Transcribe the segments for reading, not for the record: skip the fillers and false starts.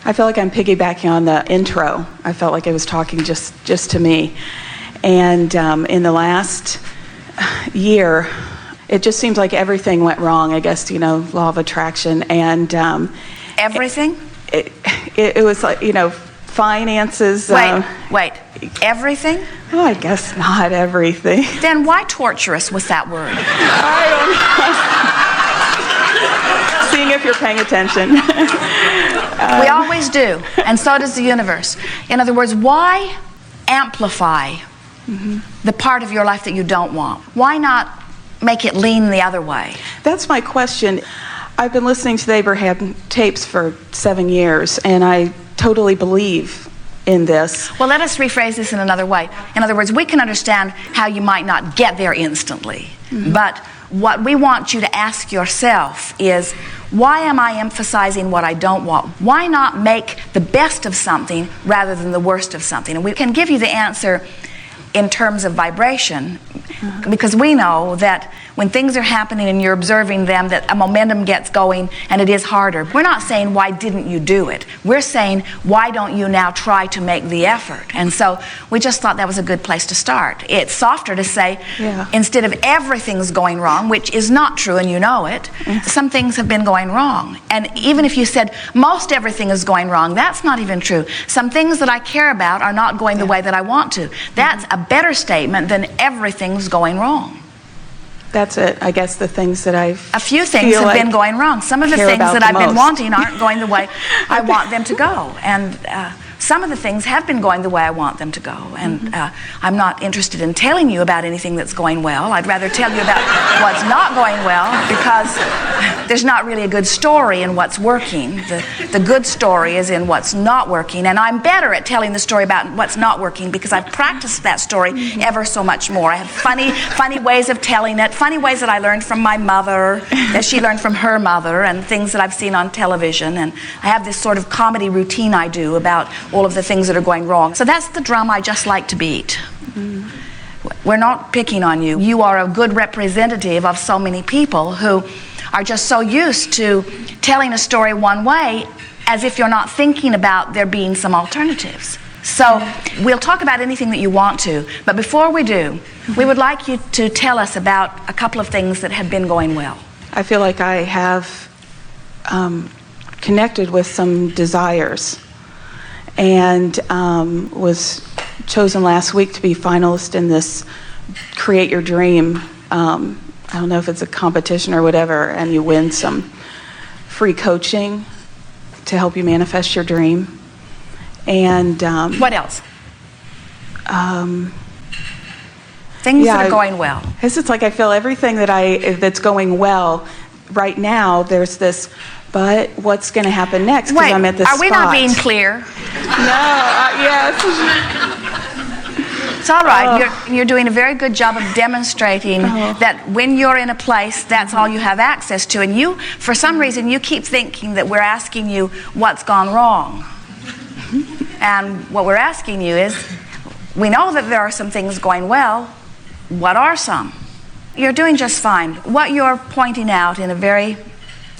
I feel like I'm piggybacking on the intro. I felt like I was talking just to me. And in the last year, it just seems like everything went wrong. I guess, law of attraction. And everything? It was like, finances. Wait. Everything? Oh, I guess not everything. Then why torturous was that word? I don't know. Seeing if you're paying attention. We always do, and so does the universe. In other words, why amplify the part of your life that you don't want? Why not make it lean the other way? That's my question. I've been listening to the Abraham tapes for 7 years, and I totally believe in this. Well, let us rephrase this in another way. In other words, we can understand how you might not get there instantly, but what we want you to ask yourself is, why am I emphasizing what I don't want? Why not make the best of something rather than the worst of something? And we can give you the answer in terms of vibration, because we know that when things are happening and you're observing them, that a momentum gets going and it is harder. We're not saying, why didn't you do it? We're saying, why don't you now try to make the effort? And so we just thought that was a good place to start. It's softer to say, instead of everything's going wrong, which is not true and you know it, some things have been going wrong. And even if you said, most everything is going wrong, that's not even true. Some things that I care about are not going the way that I want to. That's a better statement than everything's going wrong. That's it. I guess the things that a few things have been going wrong. Some of the things that I've been wanting aren't going the way I want them to go. And some of the things have been going the way I want them to go. And I'm not interested in telling you about anything that's going well. I'd rather tell you about what's not going well, because there's not really a good story in what's working. The good story is in what's not working. And I'm better at telling the story about what's not working because I've practiced that story ever so much more. I have funny ways of telling it, funny ways that I learned from my mother, that she learned from her mother, and things that I've seen on television. And I have this sort of comedy routine I do about all of the things that are going wrong. So that's the drum I just like to beat. We're not picking on you. You are a good representative of so many people who are just so used to telling a story one way as if you're not thinking about there being some alternatives. So we'll talk about anything that you want to, but before we do, we would like you to tell us about a couple of things that have been going well. I feel like I have connected with some desires, and was chosen last week to be finalist in this Create Your Dream. I don't know if it's a competition or whatever, and you win some free coaching to help you manifest your dream. And what else? Things that are going well. It's like I feel everything that's going well right now. There's this, but what's going to happen next? Wait, I'm at this are we spot. not being clear? No, yes. It's all right. You're doing a very good job of demonstrating that when you're in a place, that's all you have access to. And you, for some reason, you keep thinking that we're asking you what's gone wrong. And what we're asking you is, we know that there are some things going well. What are some? You're doing just fine. What you're pointing out in a very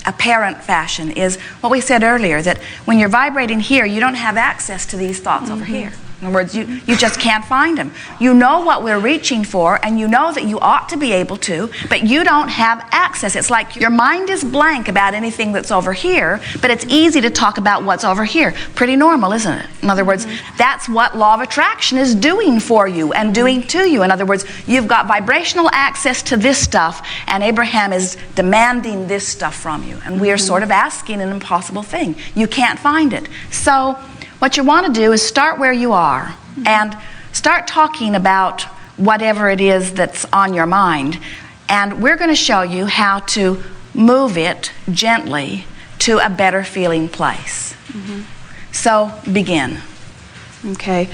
apparent fashion is what we said earlier, that when you're vibrating here, you don't have access to these thoughts over here. In other words, you just can't find them. You know what we're reaching for, and you know that you ought to be able to, but you don't have access. It's like your mind is blank about anything that's over here, but it's easy to talk about what's over here. Pretty normal, isn't it? In other words, that's what law of attraction is doing for you and doing to you. In other words, you've got vibrational access to this stuff, and Abraham is demanding this stuff from you. And we are sort of asking an impossible thing. You can't find it. So what you want to do is start where you are and start talking about whatever it is that's on your mind. And we're going to show you how to move it gently to a better feeling place. So begin. Okay.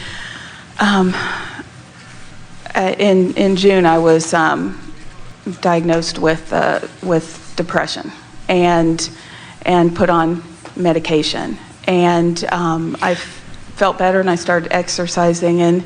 In June, I was diagnosed with depression and put on medication. And I felt better, and I started exercising and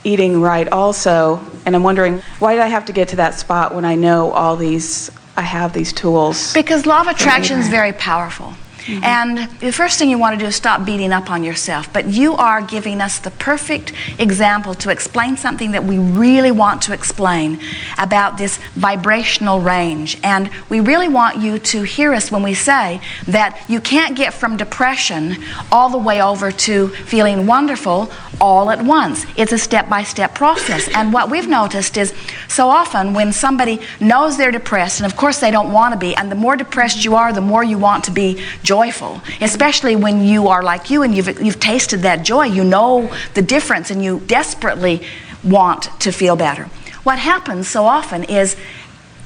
eating right also. And I'm wondering, why did I have to get to that spot when I know I have these tools? Because law of attraction is very powerful. And the first thing you want to do is stop beating up on yourself. But you are giving us the perfect example to explain something that we really want to explain about this vibrational range. And we really want you to hear us when we say that you can't get from depression all the way over to feeling wonderful all at once. It's a step-by-step process. And what we've noticed is so often when somebody knows they're depressed, and of course they don't want to be, and the more depressed you are, the more you want to be joyful, especially when you are like you and you've tasted that joy. You know the difference and you desperately want to feel better. What happens so often is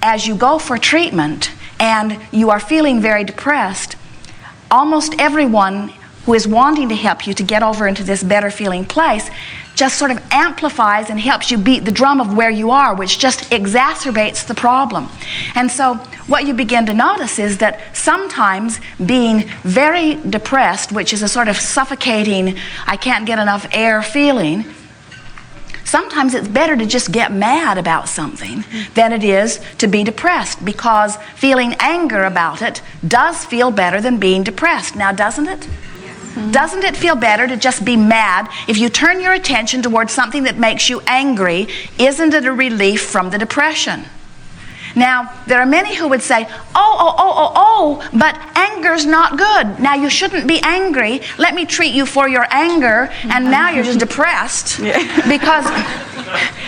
as you go for treatment and you are feeling very depressed, almost everyone who is wanting to help you to get over into this better feeling place just sort of amplifies and helps you beat the drum of where you are, which just exacerbates the problem. And so what you begin to notice is that sometimes being very depressed, which is a sort of suffocating, I can't get enough air feeling, sometimes it's better to just get mad about something than it is to be depressed, because feeling anger about it does feel better than being depressed. Now, doesn't it? Doesn't it feel better to just be mad? If you turn your attention towards something that makes you angry, isn't it a relief from the depression? Now, there are many who would say, but anger's not good. Now, you shouldn't be angry. Let me treat you for your anger, and now you're just depressed. Because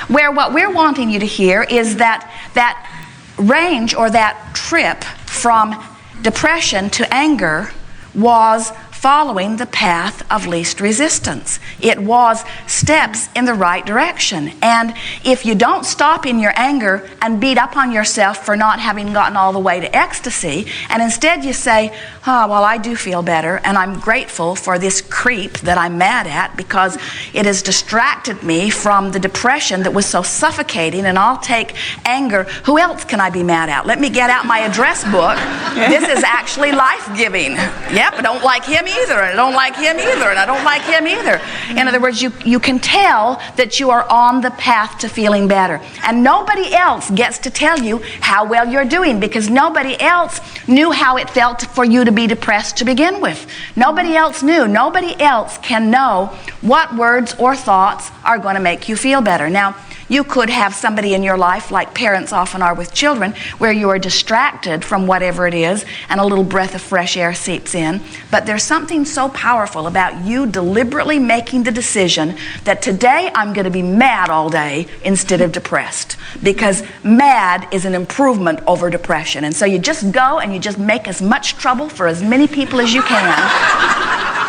what we're wanting you to hear is that range, or that trip from depression to anger, was following the path of least resistance. It was steps in the right direction. And if you don't stop in your anger and beat up on yourself for not having gotten all the way to ecstasy, and instead you say, well, I do feel better, and I'm grateful for this creep that I'm mad at because it has distracted me from the depression that was so suffocating, and I'll take anger. Who else can I be mad at? Let me get out my address book. This is actually life-giving. Yep, I don't like him either, and I don't like him either, and I don't like him either. In other words, you can tell that you are on the path to feeling better. And nobody else gets to tell you how well you're doing, because nobody else knew how it felt for you to be depressed to begin with. Nobody else knew. Nobody else can know what words or thoughts are going to make you feel better. Now, you could have somebody in your life, like parents often are with children, where you are distracted from whatever it is and a little breath of fresh air seeps in. But there's something so powerful about you deliberately making the decision that today I'm going to be mad all day instead of depressed. Because mad is an improvement over depression. And so you just go and you just make as much trouble for as many people as you can.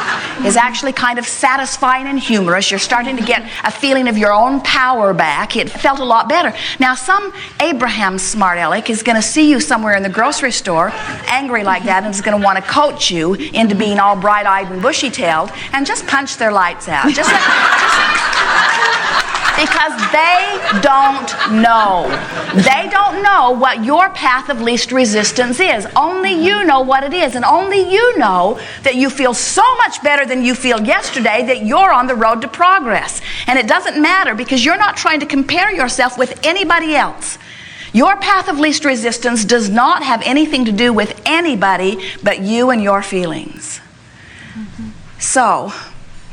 Is actually kind of satisfying and humorous. You're starting to get a feeling of your own power back. It felt a lot better. Now, some Abraham smart aleck is going to see you somewhere in the grocery store angry like that, and is going to want to coach you into being all bright-eyed and bushy-tailed, and just punch their lights out. Because they don't know. They don't know what your path of least resistance is. Only you know what it is. And only you know that you feel so much better than you feel yesterday, that you're on the road to progress. And it doesn't matter, because you're not trying to compare yourself with anybody else. Your path of least resistance does not have anything to do with anybody but you and your feelings. So,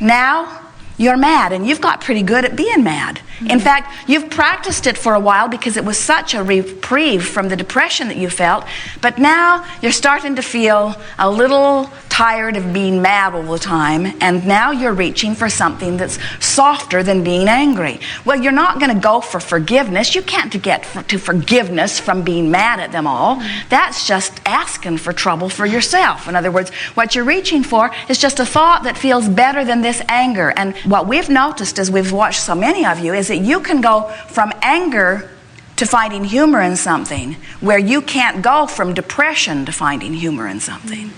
now you're mad, and you've got pretty good at being mad. In fact, you've practiced it for a while because it was such a reprieve from the depression that you felt, but now you're starting to feel a little tired of being mad all the time, and now you're reaching for something that's softer than being angry. Well, you're not going to go for forgiveness. You can't get to forgiveness from being mad at them all. That's just asking for trouble for yourself. In other words, what you're reaching for is just a thought that feels better than this anger. And what we've noticed as we've watched so many of you is that you can go from anger to finding humor in something where you can't go from depression to finding humor in something.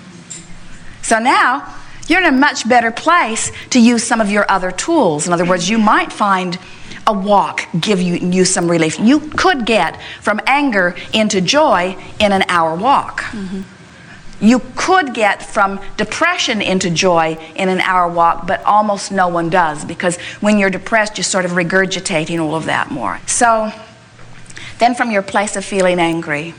So now you're in a much better place to use some of your other tools. In other words, you might find a walk give you some relief. You could get from anger into joy in an hour walk. You could get from depression into joy in an hour walk, but almost no one does, because when you're depressed, you're sort of regurgitating all of that more. So then from your place of feeling angry,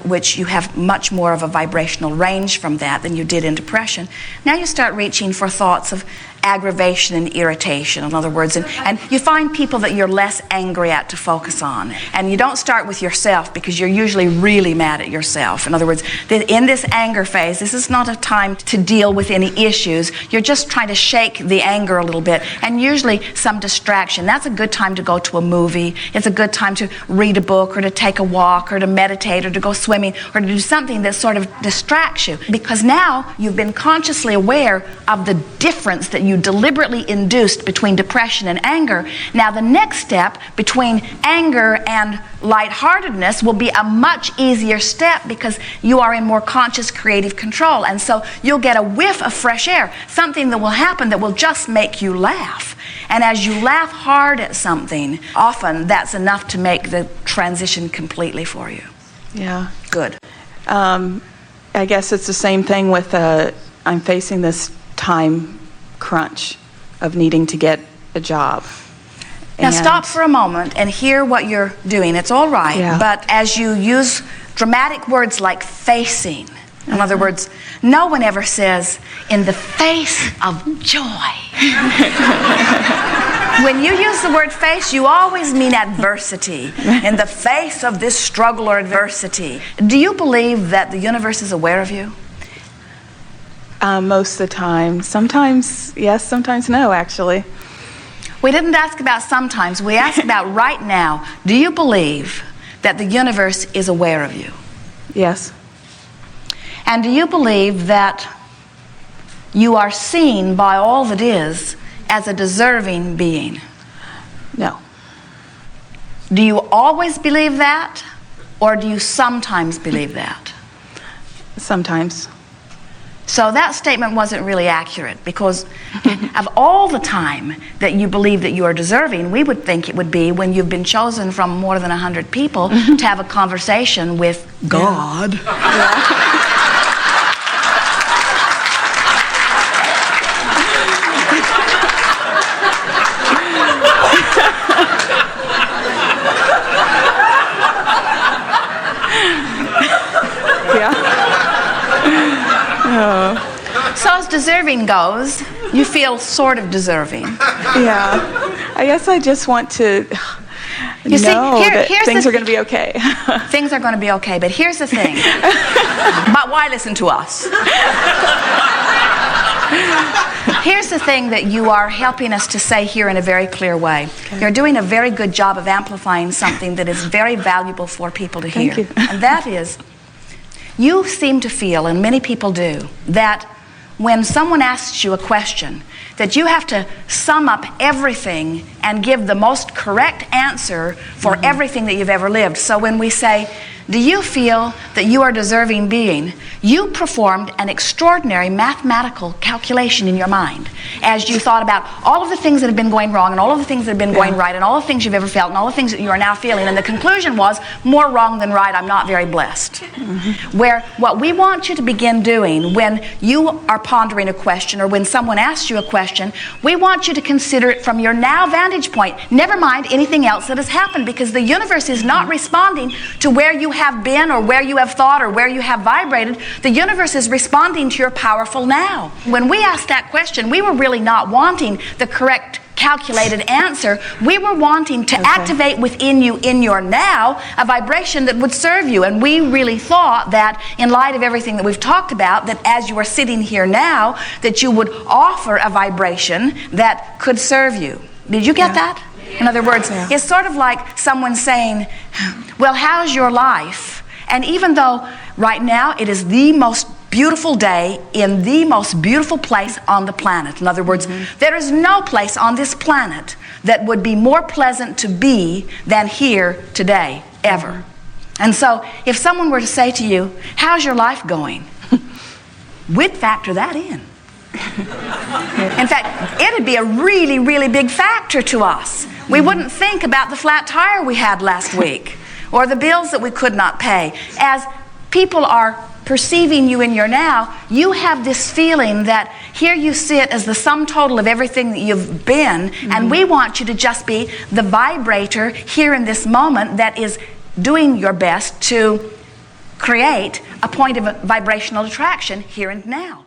which you have much more of a vibrational range from that than you did in depression. Now you start reaching for thoughts of aggravation and irritation, in other words, and you find people that you're less angry at to focus on. And you don't start with yourself, because you're usually really mad at yourself. In other words, in this anger phase, this is not a time to deal with any issues. You're just trying to shake the anger a little bit, and usually some distraction. That's a good time to go to a movie. It's a good time to read a book, or to take a walk, or to meditate, or to go swimming, or to do something that sort of distracts you, because now you've been consciously aware of the difference that you deliberately induced between depression and anger. Now the next step between anger and lightheartedness will be a much easier step, because you are in more conscious creative control, and so you'll get a whiff of fresh air, something that will happen that will just make you laugh. And as you laugh hard at something, often that's enough to make the transition completely for you. Yeah. Good. I guess it's the same thing with I'm facing this time crunch of needing to get a job. Now stop for a moment and hear what you're doing. It's all right, Yeah. but as you use dramatic words like facing, in other words, no one ever says, in the face of joy. When you use the word face, you always mean adversity. In the face of this struggle or adversity. Do you believe that the universe is aware of you? Most of the time. Sometimes yes, sometimes no, actually. We didn't ask about sometimes. We asked about right now. Do you believe that the universe is aware of you? Yes. And do you believe that you are seen by all that is as a deserving being? No. Do you always believe that, or do you sometimes believe that? Sometimes. So that statement wasn't really accurate, because of all the time that you believe that you are deserving, we would think it would be when you've been chosen from more than 100 people to have a conversation with God. Yeah. So as deserving goes, you feel sort of deserving. Yeah. I guess I just want to You see, know that here's things the are going to be okay. Things are going to be okay, but here's the thing. But why listen to us? Here's the thing that you are helping us to say here in a very clear way. Okay. You're doing a very good job of amplifying something that is very valuable for people to hear. Thank you. And that is, you seem to feel, and many people do, that when someone asks you a question, that you have to sum up everything and give the most correct answer for everything that you've ever lived. So when we say, do you feel that you are a deserving being? You performed an extraordinary mathematical calculation in your mind as you thought about all of the things that have been going wrong and all of the things that have been going right and all the things you've ever felt and all the things that you are now feeling. And the conclusion was, more wrong than right, I'm not very blessed. Where what we want you to begin doing when you are pondering a question or when someone asks you a question, we want you to consider it from your now vantage point. Never mind anything else that has happened, because the universe is not responding to where you have been or where you have thought or where you have vibrated. The universe is responding to your powerful now. When we asked that question, we were really not wanting the correct calculated answer. We were wanting to activate within you, in your now, a vibration that would serve you. And we really thought that, in light of everything that we've talked about, that as you are sitting here now, that you would offer a vibration that could serve you. Did you get that? In other words, it's sort of like someone saying, well, how's your life? And even though right now it is the most beautiful day in the most beautiful place on the planet. In other words, there is no place on this planet that would be more pleasant to be than here today, ever. And so if someone were to say to you, how's your life going? We'd factor that in. In fact, it'd be a really, really big factor to us. We wouldn't think about the flat tire we had last week or the bills that we could not pay. As people are perceiving you in your now, you have this feeling that here you sit as the sum total of everything that you've been, and we want you to just be the vibrator here in this moment that is doing your best to create a point of vibrational attraction here and now.